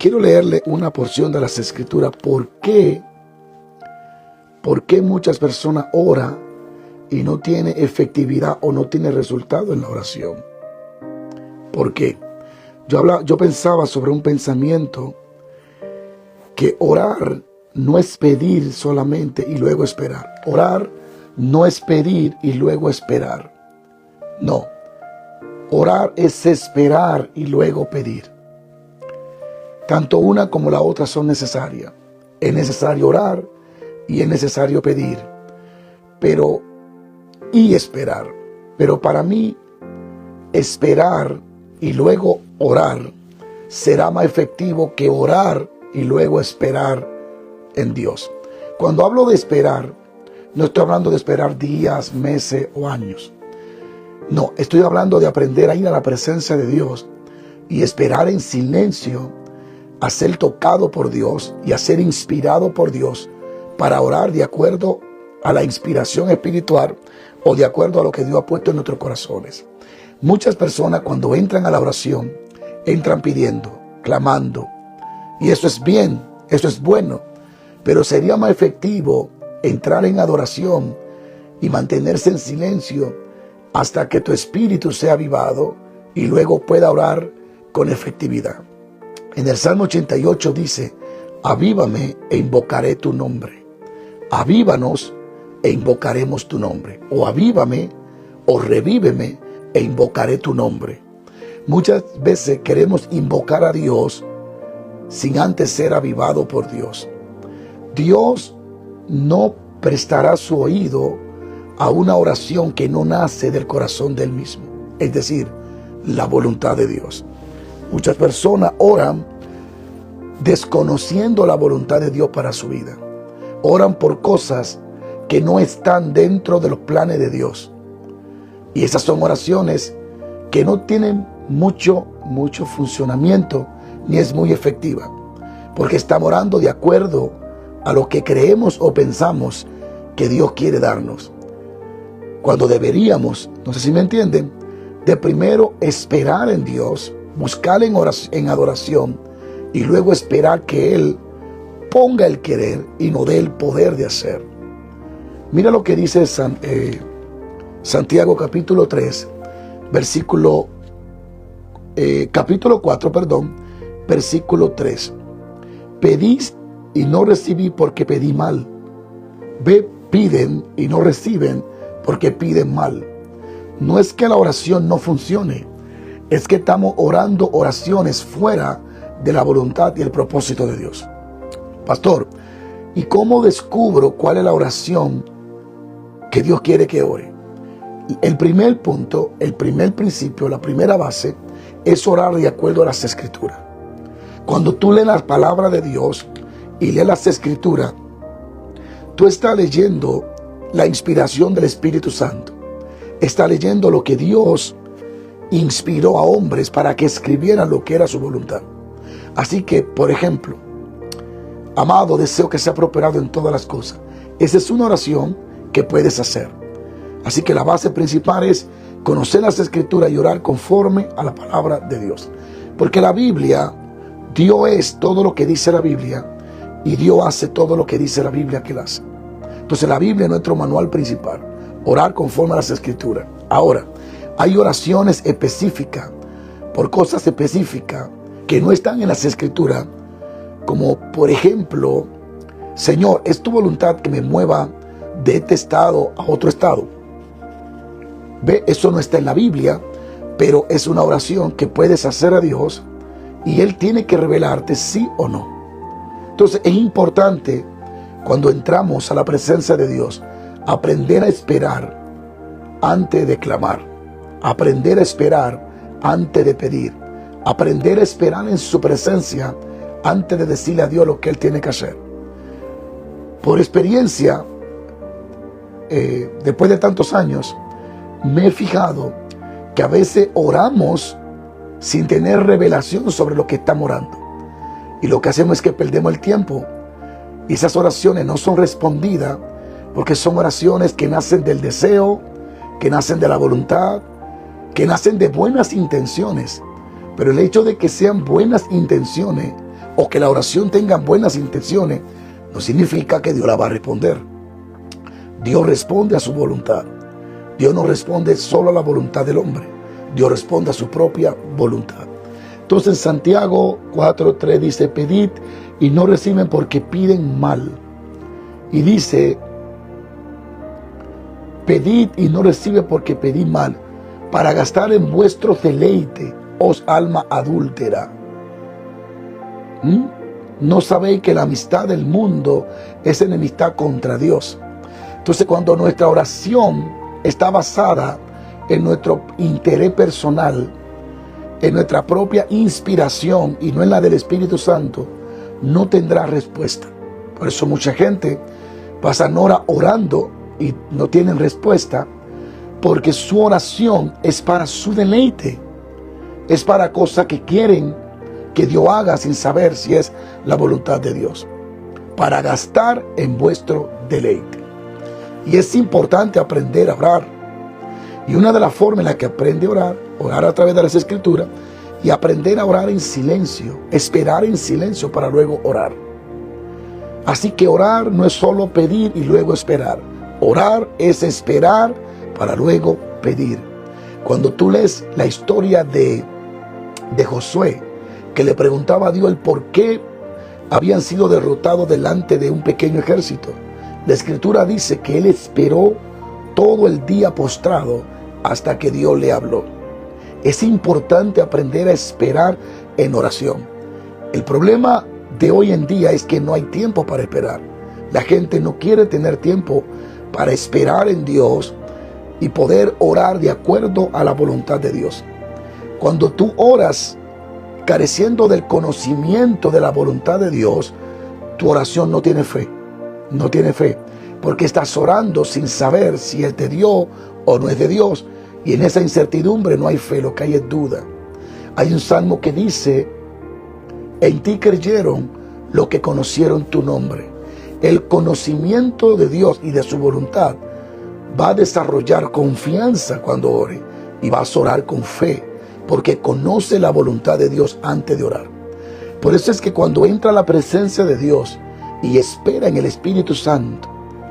quiero leerle una porción de las Escrituras. ¿Por qué muchas personas oran y no tiene efectividad o no tiene resultado en la oración? ¿Por qué? Yo pensaba sobre un pensamiento que orar no es pedir solamente y luego esperar. Orar no es pedir y luego esperar. No. Orar es esperar y luego pedir. Tanto una como la otra son necesarias. Es necesario orar y es necesario pedir. Y esperar. Pero para mí, esperar y luego orar será más efectivo que orar y luego esperar en Dios. Cuando hablo de esperar, no estoy hablando de esperar días, meses o años. No, estoy hablando de aprender a ir a la presencia de Dios y esperar en silencio a ser tocado por Dios y a ser inspirado por Dios para orar de acuerdo a la inspiración espiritual o de acuerdo a lo que Dios ha puesto en nuestros corazones. Muchas personas cuando entran a la oración, entran pidiendo, clamando. Y eso es bien, eso es bueno. Pero sería más efectivo entrar en adoración y mantenerse en silencio hasta que tu espíritu sea avivado y luego pueda orar con efectividad. En el Salmo 88 dice: avívame e invocaré tu nombre. Avívanos e invocaremos tu nombre. O avívame o revíveme e invocaré tu nombre. Muchas veces queremos invocar a Dios sin antes ser avivado por Dios. Dios no prestará su oído a una oración que no nace del corazón del mismo, es decir, la voluntad de Dios. Muchas personas oran desconociendo la voluntad de Dios para su vida. Oran por cosas que no están dentro de los planes de Dios. Y esas son oraciones que no tienen mucho funcionamiento, ni es muy efectiva, porque estamos orando de acuerdo a lo que creemos o pensamos que Dios quiere darnos. Cuando deberíamos, no sé si me entienden, de primero esperar en Dios, buscar en adoración y luego esperar que Él ponga el querer y nos dé el poder de hacer. Mira lo que dice Santiago capítulo 3, capítulo 4, versículo 3. Pedís y no recibí porque pedí mal. Piden y no reciben porque piden mal. No es que la oración no funcione, es que estamos orando oraciones fuera de la voluntad y el propósito de Dios. Pastor, ¿y cómo descubro cuál es la oración que Dios quiere que ore? El primer punto, el primer principio, la primera base es orar de acuerdo a las Escrituras. Cuando tú lees la palabra de Dios y lees las Escrituras, tú estás leyendo la inspiración del Espíritu Santo. Estás leyendo lo que Dios inspiró a hombres para que escribieran lo que era su voluntad. Así que, por ejemplo, amado, deseo que sea prosperado en todas las cosas. Esa es una oración que puedes hacer. Así que la base principal es conocer las Escrituras y orar conforme a la palabra de Dios. Porque la Biblia, Dios es todo lo que dice la Biblia y Dios hace todo lo que dice la Biblia que Él hace. Entonces la Biblia es nuestro manual principal. Orar conforme a las Escrituras. Ahora, hay oraciones específicas por cosas específicas que no están en las Escrituras. Como por ejemplo, Señor, es tu voluntad que me mueva de este estado a otro estado. Eso no está en la Biblia, pero es una oración que puedes hacer a Dios y Él tiene que revelarte sí o no. Entonces es importante cuando entramos a la presencia de Dios, aprender a esperar antes de clamar, aprender a esperar antes de pedir, aprender a esperar en su presencia antes de decirle a Dios lo que Él tiene que hacer. Por experiencia, después de tantos años, me he fijado que a veces oramos sin tener revelación sobre lo que estamos orando. Y lo que hacemos es que perdemos el tiempo. Y esas oraciones no son respondidas porque son oraciones que nacen del deseo, que nacen de la voluntad, que nacen de buenas intenciones. Pero el hecho de que sean buenas intenciones o que la oración tenga buenas intenciones, no significa que Dios la va a responder. Dios responde a su voluntad. Dios no responde solo a la voluntad del hombre. Dios responde a su propia voluntad. Entonces Santiago 4:3 dice, pedid y no reciben porque piden mal. Y dice, pedid y no reciben porque pedid mal, para gastar en vuestro deleite, os alma adúltera. ¿No sabéis que la amistad del mundo es enemistad contra Dios? Entonces, cuando nuestra oración está basada en nuestro interés personal, en nuestra propia inspiración y no en la del Espíritu Santo, no tendrá respuesta. Por eso mucha gente pasan horas orando y no tienen respuesta, porque su oración es para su deleite, es para cosas que quieren que Dios haga sin saber si es la voluntad de Dios, para gastar en vuestro deleite. Y es importante aprender a orar. Y una de las formas en las que aprende a orar a través de las Escrituras, y aprender a orar en silencio, esperar en silencio para luego orar. Así que orar no es solo pedir y luego esperar. Orar es esperar para luego pedir. Cuando tú lees la historia de Josué, que le preguntaba a Dios el por qué habían sido derrotados delante de un pequeño ejército, la Escritura dice que él esperó todo el día postrado hasta que Dios le habló. Es importante aprender a esperar en oración. El problema de hoy en día es que no hay tiempo para esperar. La gente no quiere tener tiempo para esperar en Dios y poder orar de acuerdo a la voluntad de Dios. Cuando tú oras careciendo del conocimiento de la voluntad de Dios, tu oración no tiene fe. No tiene fe, porque estás orando sin saber si es de Dios o no es de Dios, y en esa incertidumbre no hay fe, lo que hay es duda. Hay un salmo que dice, en ti creyeron los que conocieron tu nombre. El conocimiento de Dios y de su voluntad va a desarrollar confianza cuando ore, y vas a orar con fe, porque conoce la voluntad de Dios antes de orar. Por eso es que cuando entra la presencia de Dios y espera en el Espíritu Santo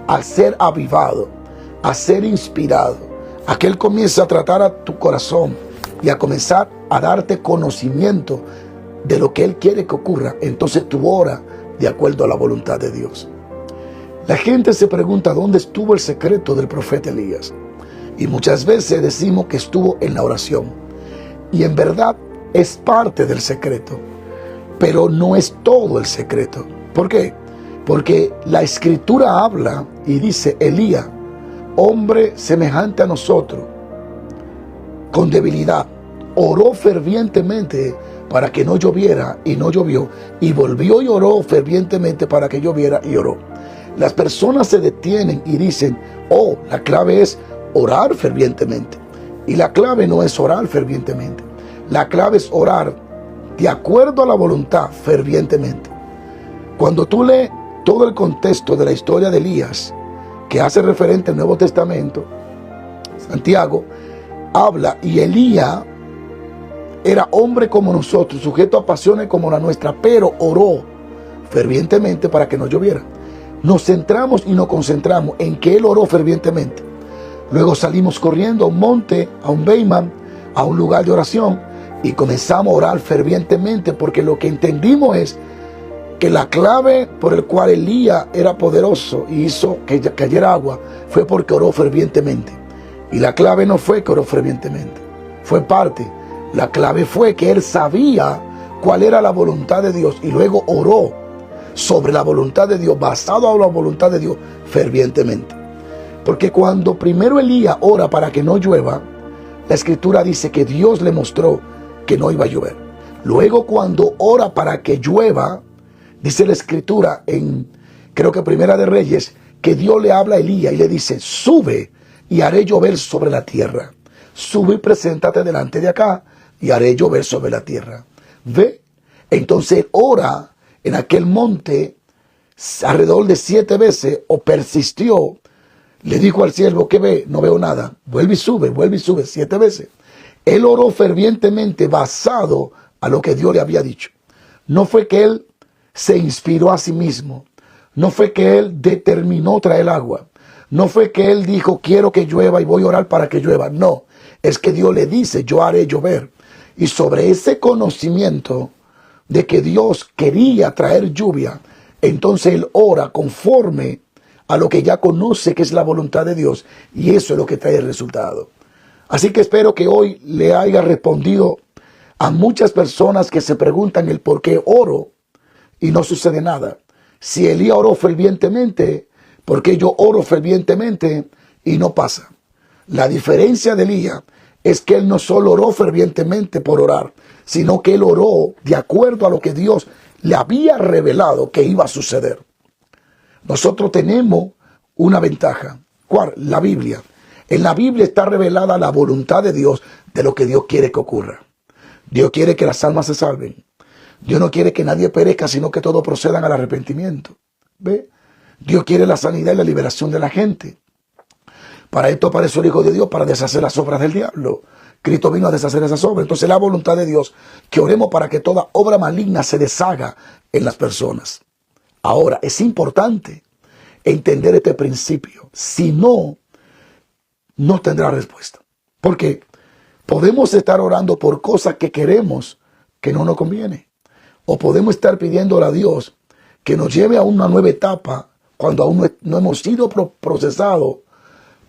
a ser avivado, a ser inspirado, a que Él comience a tratar a tu corazón y a comenzar a darte conocimiento de lo que Él quiere que ocurra, entonces tú oras de acuerdo a la voluntad de Dios. La gente se pregunta dónde estuvo el secreto del profeta Elías, y muchas veces decimos que estuvo en la oración, y en verdad es parte del secreto, pero no es todo el secreto. ¿Por qué? Porque la Escritura habla y dice, Elías, hombre semejante a nosotros, con debilidad, oró fervientemente para que no lloviera y no llovió, y volvió y oró fervientemente para que lloviera y oró. Las personas se detienen y dicen, oh, la clave es orar fervientemente. Y la clave no es orar fervientemente. La clave es orar de acuerdo a la voluntad fervientemente. Cuando tú lees todo el contexto de la historia de Elías, que hace referente al Nuevo Testamento, Santiago habla, y Elías era hombre como nosotros, sujeto a pasiones como la nuestra, pero oró fervientemente para que no lloviera. Nos centramos y nos concentramos en que él oró fervientemente. Luego salimos corriendo a un monte, a un Beiman, a un lugar de oración, y comenzamos a orar fervientemente, porque lo que entendimos es que la clave por el cual Elías era poderoso y hizo que cayera agua fue porque oró fervientemente. Y la clave no fue que oró fervientemente, fue parte. La clave fue que él sabía cuál era la voluntad de Dios y luego oró sobre la voluntad de Dios, basado en la voluntad de Dios, fervientemente. Porque cuando primero Elías ora para que no llueva, la Escritura dice que Dios le mostró que no iba a llover. Luego, cuando ora para que llueva, dice la Escritura en, creo que Primera de Reyes, que Dios le habla a Elías y le dice, sube y haré llover sobre la tierra. Sube y preséntate delante de acá y haré llover sobre la tierra. Ve, entonces ora en aquel monte alrededor de 7 veces, o persistió. Le dijo al siervo, ¿qué ve? No veo nada. Vuelve y sube 7 veces. Él oró fervientemente basado a lo que Dios le había dicho. No fue que él se inspiró a sí mismo. No fue que él determinó traer agua. No fue que él dijo, quiero que llueva y voy a orar para que llueva. No, es que Dios le dice, yo haré llover. Y sobre ese conocimiento de que Dios quería traer lluvia, entonces él ora conforme a lo que ya conoce que es la voluntad de Dios. Y eso es lo que trae el resultado. Así que espero que hoy le haya respondido a muchas personas que se preguntan el por qué oro y no sucede nada. Si Elías oró fervientemente, ¿por qué yo oro fervientemente y no pasa? La diferencia de Elías es que él no solo oró fervientemente por orar, sino que él oró de acuerdo a lo que Dios le había revelado que iba a suceder. Nosotros tenemos una ventaja. ¿Cuál? La Biblia. En la Biblia está revelada la voluntad de Dios de lo que Dios quiere que ocurra. Dios quiere que las almas se salven. Dios no quiere que nadie perezca, sino que todos procedan al arrepentimiento. ¿Ve? Dios quiere la sanidad y la liberación de la gente. Para esto apareció el Hijo de Dios, para deshacer las obras del diablo. Cristo vino a deshacer esas obras. Entonces la voluntad de Dios, que oremos para que toda obra maligna se deshaga en las personas. Ahora, es importante entender este principio. Si no, no tendrá respuesta. Porque podemos estar orando por cosas que queremos que no nos conviene. O podemos estar pidiéndole a Dios que nos lleve a una nueva etapa cuando aún no hemos sido procesados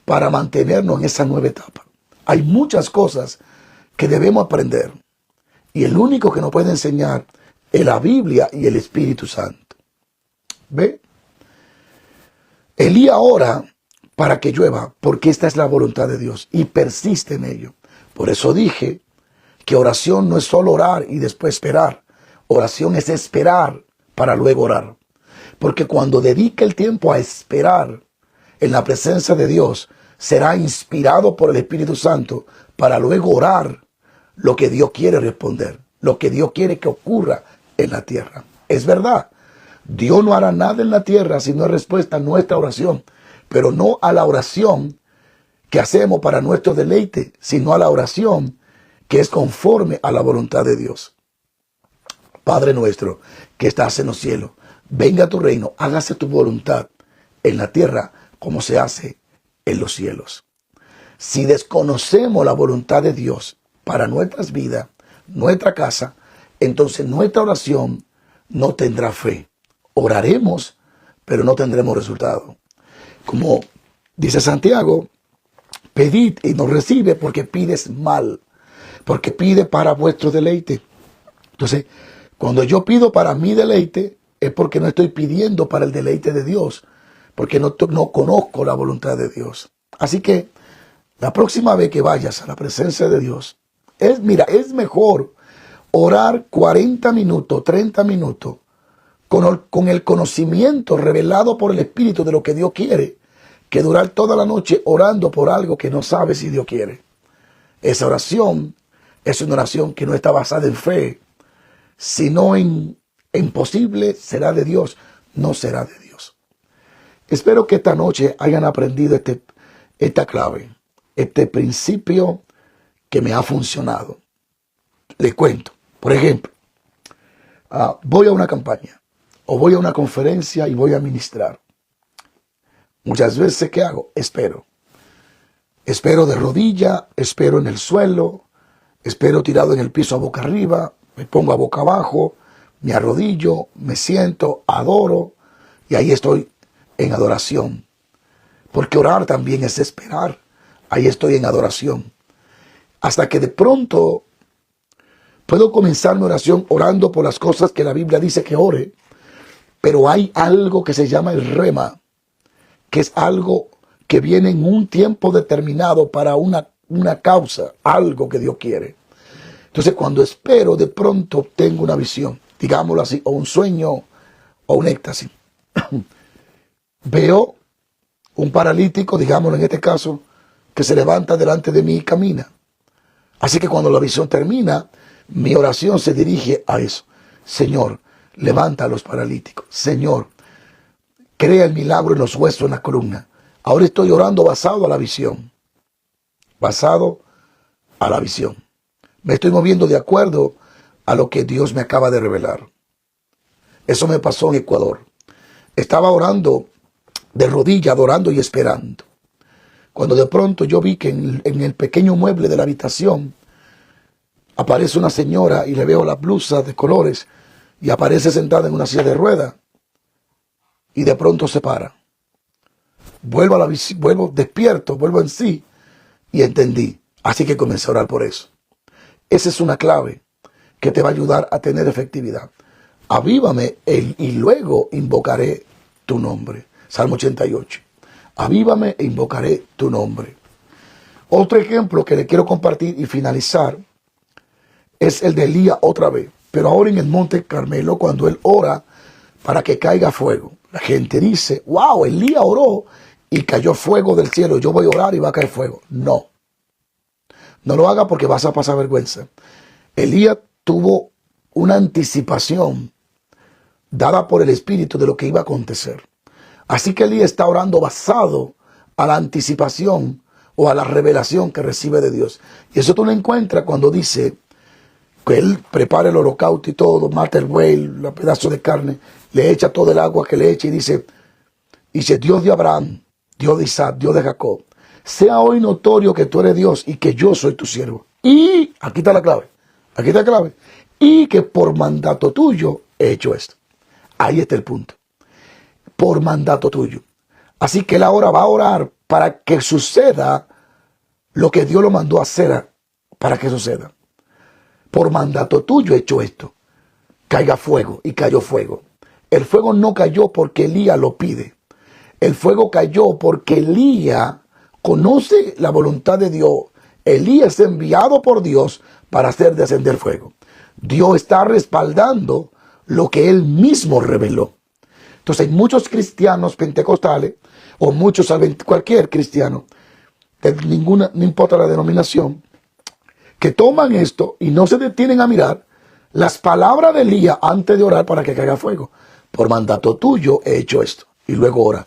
para mantenernos en esa nueva etapa. Hay muchas cosas que debemos aprender. Y el único que nos puede enseñar es la Biblia y el Espíritu Santo. ¿Ve? Elías ora para que llueva, porque esta es la voluntad de Dios y persiste en ello. Por eso dije que oración no es solo orar y después esperar. Oración es esperar para luego orar. Porque cuando dedica el tiempo a esperar en la presencia de Dios, será inspirado por el Espíritu Santo para luego orar lo que Dios quiere responder, lo que Dios quiere que ocurra en la tierra. Es verdad, Dios no hará nada en la tierra si no es respuesta a nuestra oración, pero no a la oración que hacemos para nuestro deleite, sino a la oración que es conforme a la voluntad de Dios. Padre nuestro que estás en los cielos, venga tu reino, hágase tu voluntad en la tierra como se hace en los cielos. Si desconocemos la voluntad de Dios para nuestras vidas, nuestra casa, entonces nuestra oración no tendrá fe. Oraremos, pero no tendremos resultado. Como dice Santiago, pedid y no recibe porque pides mal, porque pide para vuestro deleite. Entonces, cuando yo pido para mi deleite, es porque no estoy pidiendo para el deleite de Dios, porque no conozco la voluntad de Dios. Así que la próxima vez que vayas a la presencia de Dios, es mejor orar 40 minutos, 30 minutos, con el conocimiento revelado por el Espíritu de lo que Dios quiere, que durar toda la noche orando por algo que no sabe si Dios quiere. Esa oración es una oración que no está basada en fe, sino en posible será de Dios, no será de Dios. Espero que esta noche hayan aprendido esta clave, este principio que me ha funcionado. Les cuento, por ejemplo, voy a una campaña o voy a una conferencia y voy a ministrar. Muchas veces, ¿qué hago? Espero. Espero de rodilla, espero en el suelo, espero tirado en el piso a boca arriba, me pongo a boca abajo, me arrodillo, me siento, adoro, y ahí estoy en adoración. Porque orar también es esperar. Ahí estoy en adoración. Hasta que de pronto puedo comenzar mi oración orando por las cosas que la Biblia dice que ore, pero hay algo que se llama el rema, que es algo que viene en un tiempo determinado para una causa, algo que Dios quiere. Entonces, cuando espero, de pronto tengo una visión, digámoslo así, o un sueño, o un éxtasis. Veo un paralítico, digámoslo en este caso, que se levanta delante de mí y camina. Así que cuando la visión termina, mi oración se dirige a eso. Señor, levanta a los paralíticos. Señor, crea el milagro en los huesos, en la columna. Ahora estoy orando basado a la visión. Basado a la visión. Me estoy moviendo de acuerdo a lo que Dios me acaba de revelar. Eso me pasó en Ecuador. Estaba orando de rodillas, adorando y esperando. Cuando de pronto yo vi que en el pequeño mueble de la habitación aparece una señora y le veo la blusa de colores y aparece sentada en una silla de ruedas y de pronto se para. Vuelvo despierto, vuelvo en sí y entendí. Así que comencé a orar por eso. Esa es una clave que te va a ayudar a tener efectividad. Avívame y luego invocaré tu nombre. Salmo 88. Avívame e invocaré tu nombre. Otro ejemplo que le quiero compartir y finalizar es el de Elías otra vez, pero ahora en el monte Carmelo, cuando él ora para que caiga fuego. La gente dice, wow, Elías oró y cayó fuego del cielo, yo voy a orar y va a caer fuego. No, no lo haga porque vas a pasar vergüenza. Elías tuvo una anticipación dada por el Espíritu de lo que iba a acontecer. Así que Elías está orando basado a la anticipación o a la revelación que recibe de Dios. Y eso tú lo encuentras cuando dice que él prepara el holocausto y todo, mata el buey, el pedazo de carne, le echa todo el agua que le echa y dice, Dios de Abraham, Dios de Isaac, Dios de Jacob, sea hoy notorio que tú eres Dios y que yo soy tu siervo. Y aquí está la clave, y que por mandato tuyo he hecho esto. Ahí está el punto. Por mandato tuyo. Así que él ahora va a orar para que suceda lo que Dios lo mandó a hacer para que suceda. Por mandato tuyo he hecho esto. Caiga fuego, y cayó fuego. El fuego no cayó porque Elías lo pide. El fuego cayó porque Elías conoce la voluntad de Dios. Elías es enviado por Dios para hacer descender fuego. Dios está respaldando lo que él mismo reveló. Entonces hay muchos cristianos pentecostales o cualquier cristiano, no importa la denominación, que toman esto y no se detienen a mirar las palabras de Elías antes de orar para que caiga fuego. Por mandato tuyo he hecho esto. Y luego ora,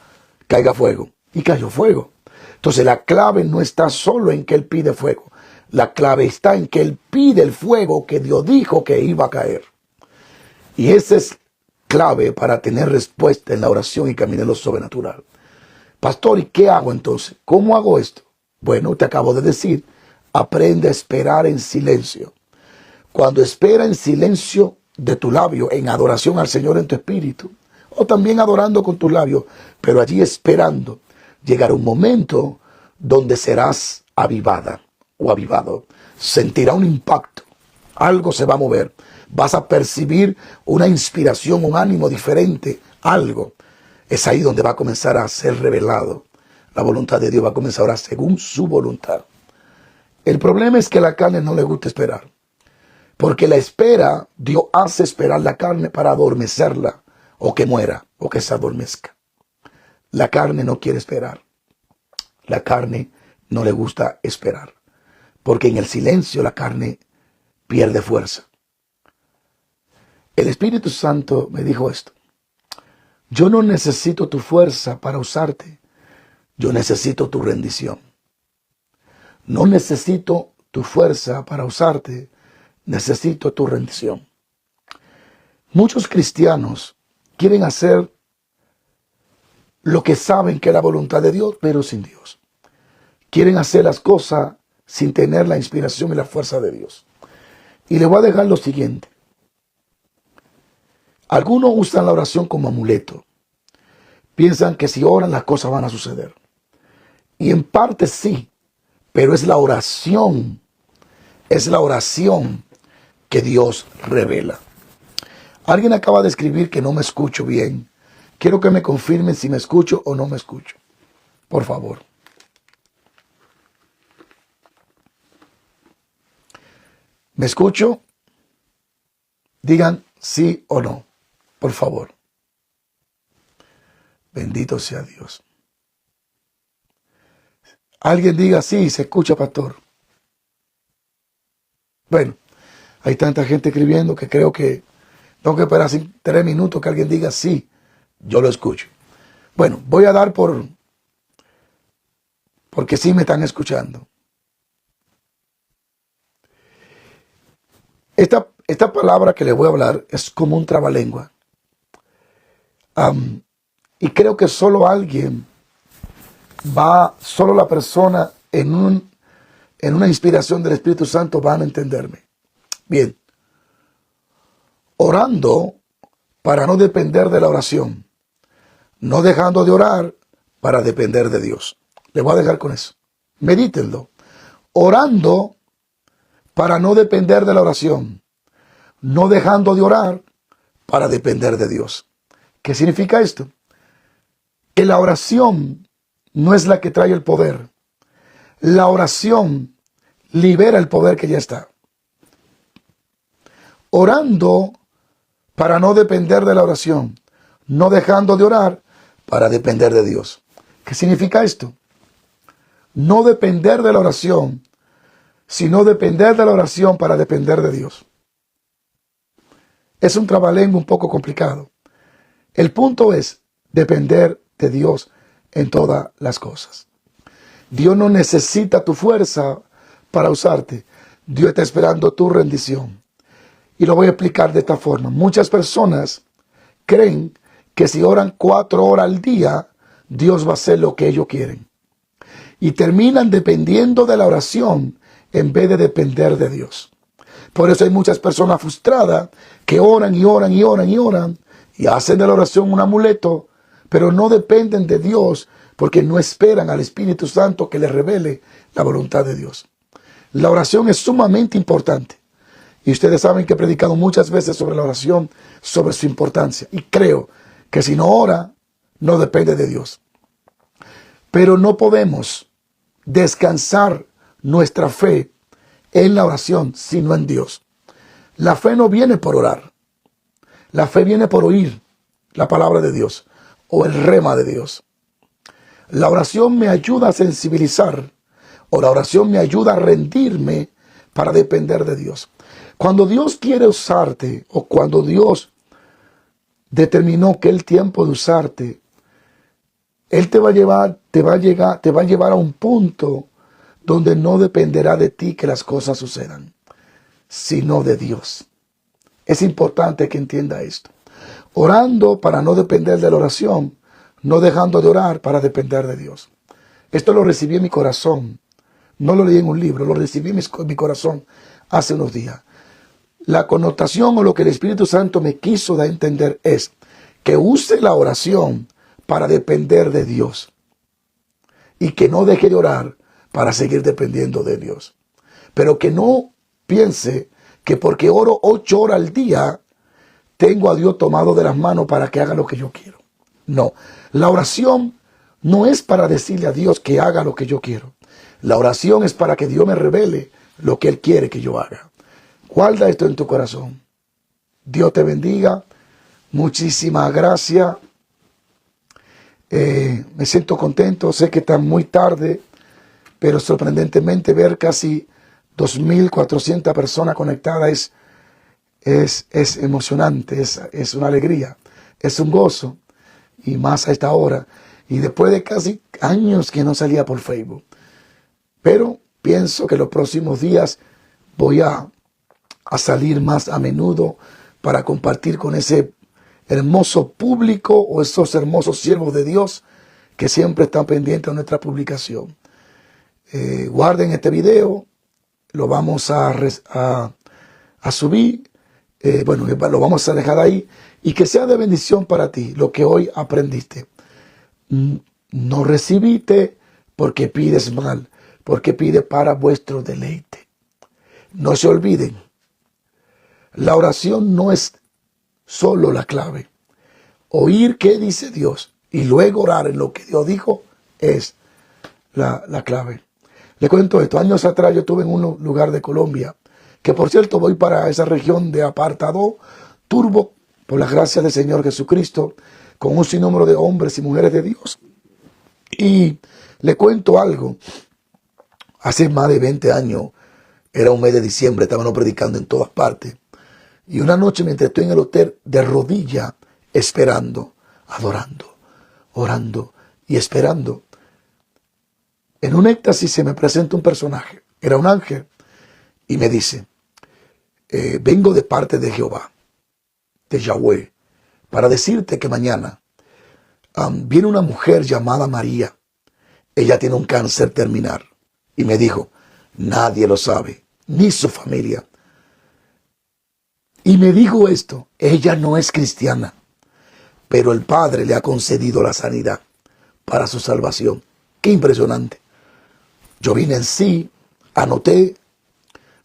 caiga fuego. Y cayó fuego. Entonces la clave no está solo en que él pide fuego. La clave está en que él pide el fuego que Dios dijo que iba a caer. Y esa es clave para tener respuesta en la oración y caminar en lo sobrenatural. Pastor, ¿y qué hago entonces? ¿Cómo hago esto? Bueno, te acabo de decir, aprende a esperar en silencio. Cuando espera en silencio de tu labio, en adoración al Señor en tu espíritu, o también adorando con tus labios, pero allí esperando, llegará un momento donde serás avivada o avivado. Sentirá un impacto, algo se va a mover. Vas a percibir una inspiración, un ánimo diferente, algo. Es ahí donde va a comenzar a ser revelado. La voluntad de Dios va a comenzar a orar según su voluntad. El problema es que a la carne no le gusta esperar. Porque la espera, Dios hace esperar la carne para adormecerla, o que muera, o que se adormezca. La carne no quiere esperar. La carne no le gusta esperar. Porque en el silencio la carne pierde fuerza. El Espíritu Santo me dijo esto. Yo no necesito tu fuerza para usarte. Yo necesito tu rendición. No necesito tu fuerza para usarte. Necesito tu rendición. Muchos cristianos quieren hacer lo que saben que es la voluntad de Dios, pero sin Dios. Quieren hacer las cosas sin tener la inspiración y la fuerza de Dios. Y les voy a dejar lo siguiente. Algunos usan la oración como amuleto. Piensan que si oran las cosas van a suceder. Y en parte sí, pero es la oración que Dios revela. Alguien acaba de escribir que no me escucho bien. Quiero que me confirmen si me escucho o no me escucho. Por favor. ¿Me escucho? Digan sí o no. Por favor. Bendito sea Dios. Alguien diga sí, se escucha, pastor. Bueno, hay tanta gente escribiendo que creo que tengo que esperar 3 minutos que alguien diga sí, yo lo escucho. Bueno, voy a dar porque sí me están escuchando. Esta palabra que les voy a hablar es como un trabalengua. Y creo que solo la persona en una inspiración del Espíritu Santo van a entenderme. Bien, orando para no depender de la oración, no dejando de orar para depender de Dios. Les voy a dejar con eso. Medítenlo. Orando para no depender de la oración, no dejando de orar para depender de Dios. ¿Qué significa esto? Que la oración no es la que trae el poder. La oración libera el poder que ya está. Orando para no depender de la oración, no dejando de orar para depender de Dios. ¿Qué significa esto? No depender de la oración, sino depender de la oración para depender de Dios. Es un trabalengua un poco complicado. El punto es depender de Dios en todas las cosas. Dios no necesita tu fuerza para usarte. Dios está esperando tu rendición. Y lo voy a explicar de esta forma. Muchas personas creen que si oran 4 horas al día, Dios va a hacer lo que ellos quieren. Y terminan dependiendo de la oración en vez de depender de Dios. Por eso hay muchas personas frustradas que oran y oran y oran y oran y hacen de la oración un amuleto, pero no dependen de Dios porque no esperan al Espíritu Santo que les revele la voluntad de Dios. La oración es sumamente importante. Y ustedes saben que he predicado muchas veces sobre la oración, sobre su importancia. Y creo que si no ora, no depende de Dios. Pero no podemos descansar nuestra fe en la oración, sino en Dios. La fe no viene por orar. La fe viene por oír la palabra de Dios o el rema de Dios. La oración me ayuda a sensibilizar o la oración me ayuda a rendirme para depender de Dios. Cuando Dios quiere usarte o cuando Dios determinó que el tiempo de usarte, Él te va a llevar a un punto donde no dependerá de ti que las cosas sucedan, sino de Dios. Es importante que entienda esto. Orando para no depender de la oración, no dejando de orar para depender de Dios. Esto lo recibí en mi corazón. No lo leí en un libro, lo recibí en mi corazón hace unos días. La connotación o lo que el Espíritu Santo me quiso dar a entender es que use la oración para depender de Dios y que no deje de orar para seguir dependiendo de Dios. Pero que no piense que porque oro 8 horas al día, tengo a Dios tomado de las manos para que haga lo que yo quiero. No, la oración no es para decirle a Dios que haga lo que yo quiero. La oración es para que Dios me revele lo que Él quiere que yo haga. Guarda esto en tu corazón. Dios te bendiga. Muchísimas gracias. Me siento contento. Sé que está muy tarde, pero sorprendentemente ver casi 2.400 personas conectadas es emocionante, es una alegría, es un gozo, y más a esta hora. Y después de casi años que no salía por Facebook. Pero pienso que los próximos días voy a salir más a menudo para compartir con ese hermoso público o esos hermosos siervos de Dios que siempre están pendientes de nuestra publicación. Guarden este video, lo vamos a subir, lo vamos a dejar ahí y que sea de bendición para ti lo que hoy aprendiste. No recibiste porque pides mal, porque pide para vuestro deleite. No se olviden, la oración no es solo la clave. Oír qué dice Dios y luego orar en lo que Dios dijo es la clave. Le cuento esto. Años atrás yo estuve en un lugar de Colombia, que por cierto voy para esa región de apartado, turbo, por las gracias del Señor Jesucristo, con un sinnúmero de hombres y mujeres de Dios. Y le cuento algo. Hace más de 20 años, era un mes de diciembre, estaban predicando en todas partes. Y una noche mientras estoy en el hotel, de rodillas, esperando, adorando, orando y esperando, en un éxtasis se me presenta un personaje, era un ángel, y me dice, vengo de parte de Jehová, de Yahweh, para decirte que mañana Viene una mujer llamada María. Ella tiene un cáncer terminal. Y me dijo, nadie lo sabe, ni su familia. Y me dijo esto, ella no es cristiana, pero el Padre le ha concedido la sanidad para su salvación. Qué impresionante. Yo vine en sí, anoté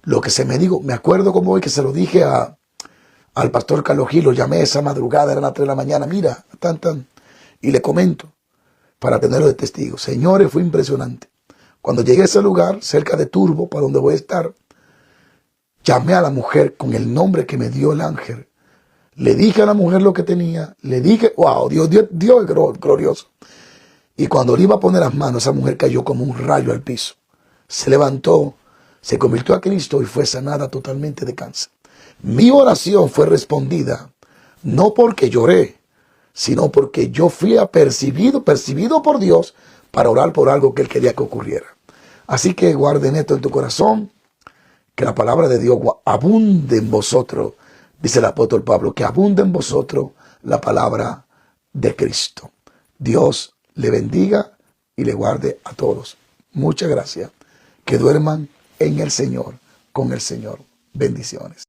lo que se me dijo. Me acuerdo como hoy que se lo dije al pastor Carlos Gil, lo llamé esa madrugada, eran las 3 de la mañana, mira, y le comento para tenerlo de testigo. Señores, fue impresionante. Cuando llegué a ese lugar, cerca de Turbo, para donde voy a estar, llamé a la mujer con el nombre que me dio el ángel. Le dije a la mujer lo que tenía, le dije, wow, Dios es glorioso. Y cuando le iba a poner las manos, esa mujer cayó como un rayo al piso. Se levantó, se convirtió a Cristo y fue sanada totalmente de cáncer. Mi oración fue respondida, no porque lloré, sino porque yo fui percibido por Dios para orar por algo que Él quería que ocurriera. Así que guarden esto en tu corazón, que la palabra de Dios abunde en vosotros, dice el apóstol Pablo, que abunde en vosotros la palabra de Cristo. Dios le bendiga y le guarde a todos. Muchas gracias. Que duerman en el Señor, con el Señor. Bendiciones.